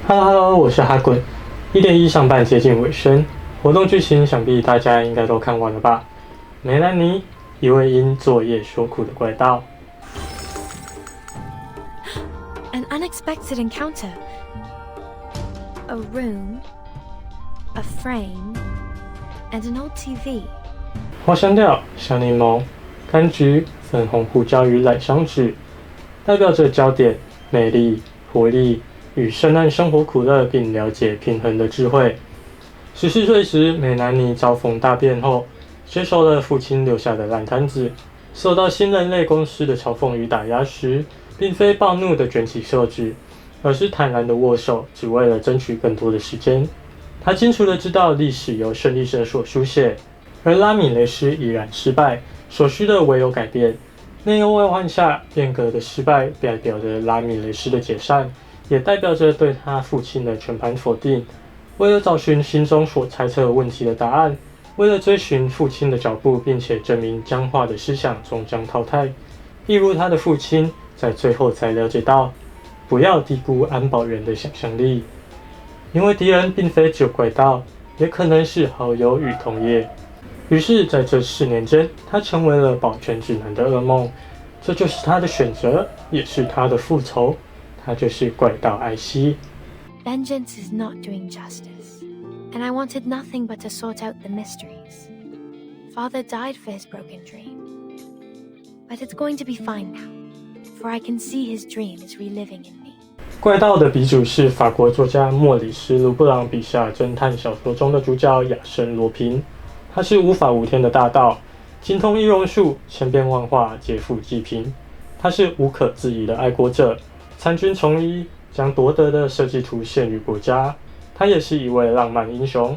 Hello，我是哈滚。1.1上半接近尾声，活动剧情想必大家应该都看完了吧？梅兰妮，一位因作业所苦的怪盗。An unexpected encounter. A room, a frame, and an old TV. 花香调、香柠檬、柑橘、粉红胡椒与奶香纸，代表着焦点、美丽、活力与深谙生活苦乐并了解平衡的智慧。14岁时，梅兰妮遭逢大变后，接手了父亲留下的烂摊子，受到新人类公司的嘲讽与打压时，并非暴怒的卷起袖子，而是坦然的握手，只为了争取更多的时间。他清楚地知道历史由胜利者所书写，而拉米雷斯已然失败，所需的唯有改变。内忧外患下变革的失败，代表着拉米雷斯的解散，也代表着对他父亲的全盘否定。为了找寻心中所猜测问题的答案，为了追寻父亲的脚步，并且证明僵化的思想终将淘汰，一如他的父亲在最后才了解到，不要低估安保人的想象力，因为敌人并非只有怪盗，也可能是好友与同业。于是，在这4年间，他成为了保全指南的噩梦。这就是他的选择，也是他的复仇。他就是怪盗艾希。Vengeance is not doing justice, and I wanted nothing but to sort out the mysteries. Father died for his broken dream, but it's going to be fine now, for I can see his dream is reliving in me. 怪盗的鼻祖是法国作家莫里斯·卢布朗笔下侦探小说中的主角亚森·罗平。他是无法无天的大盗，精通易容术，千变万化，劫富济贫。他是无可置疑的爱国者，参军从医，将夺得的设计图献予国家。他也是一位浪漫英雄，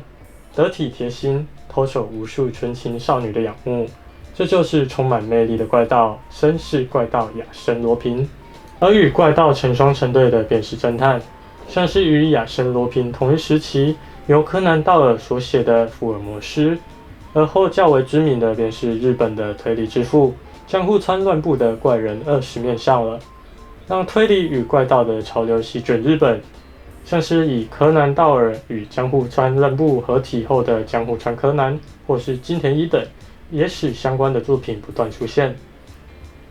得体贴心，偷走无数纯情少女的仰慕。这就是充满魅力的怪盗，绅士怪盗亚森·罗平。而与怪盗成双成对的便是侦探，像是与亚森·罗平同一时期由柯南·道尔所写的福尔摩斯。而后较为知名的便是日本的推理之父江户川乱步的怪人20面相了，让推理与怪盗的潮流席卷日本，像是以柯南道尔与江户川乱步合体后的江户川柯南，或是金田一等，也使相关的作品不断出现。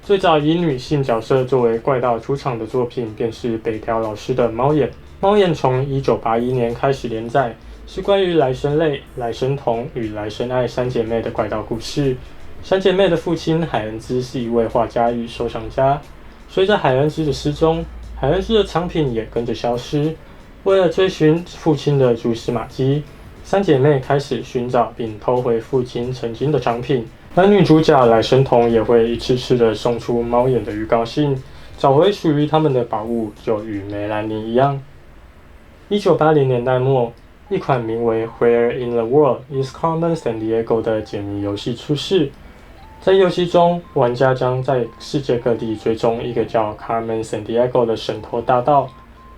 最早以女性角色作为怪盗出场的作品，便是北条老师的《猫眼》。《猫眼》从1981年开始连载，是关于来生泪、来生瞳与来生爱3姐妹的怪盗故事。3姐妹的父亲海恩兹是一位画家与收藏家，随着海恩兹的失踪，海恩兹的藏品也跟着消失。为了追寻父亲的蛛丝马迹，3姐妹开始寻找并偷回父亲曾经的藏品，而女主角来生瞳也会一次次的送出猫眼的预告信，找回属于他们的宝物，就与梅兰妮一样。1980年代末，一款名为《Where in the World is Carmen Sandiego》的解谜游戏出世。在游戏中，玩家将在世界各地追踪一个叫 Carmen Sandiego 的神偷大盗，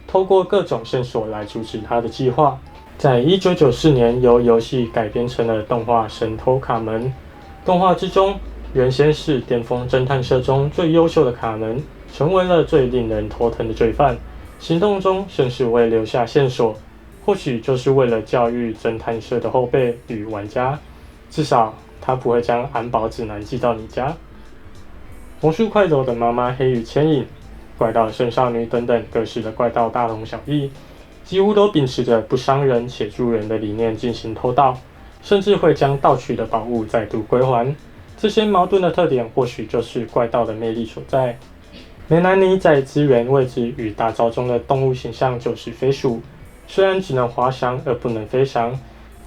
透过各种线索来阻止他的计划。在1994年，由游戏改编成了动画《神偷卡门》。动画之中，原先是巅峰侦探社中最优秀的卡门，成为了最令人头疼的罪犯。行动中甚至未留下线索，或许就是为了教育侦探社的后辈与玩家，至少他不会将安保指南寄到你家。魔术快走的妈妈黑羽牵引、怪盗圣少女等等各式的怪盗大同小异，几乎都秉持着不伤人且助人的理念进行偷盗，甚至会将盗取的宝物再度归还。这些矛盾的特点或许就是怪盗的魅力所在。梅兰妮在资源位置与大招中的动物形象就是飞鼠，虽然只能滑翔而不能飞翔，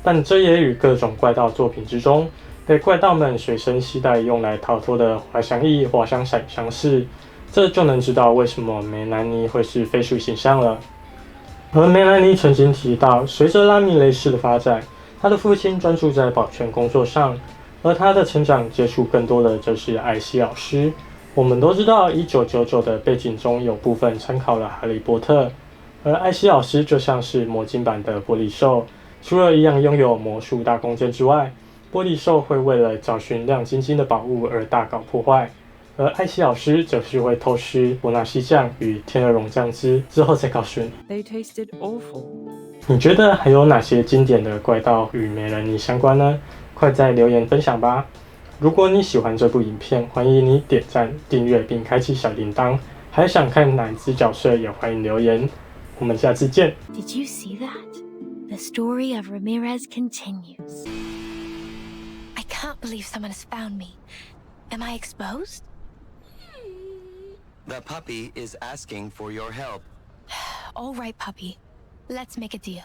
但这也与各种怪盗作品之中被怪盗们随身携带用来逃脱的滑翔翼、滑翔伞相似，这就能知道为什么梅兰妮会是飞鼠形象了。而梅兰妮曾经提到，随着拉米雷斯的发展，他的父亲专注在保全工作上，而他的成长接触更多的就是艾希老师。我们都知道1999的背景中有部分参考了哈利波特，而艾希老师就像是魔镜版的玻璃兽，除了一样拥有魔术大弓箭之外，玻璃兽会为了找寻亮晶晶的宝物而大搞破坏。而艾希老师则是会透视伯纳西酱与天鹅绒酱汁之后再告诉你。They tasted awful. 你觉得还有哪些经典的怪盗与美人鱼相关呢？快在留言分享吧！如果你喜欢这部影片，欢迎你点赞、订阅并开启小铃铛。还想看哪一只角色，也欢迎留言。我们下次见。Did you see that? The story of Ramirez continues. I can't believe someone has found me. Am I exposed? The puppy is asking for your help. All right, puppy. Let's make a deal.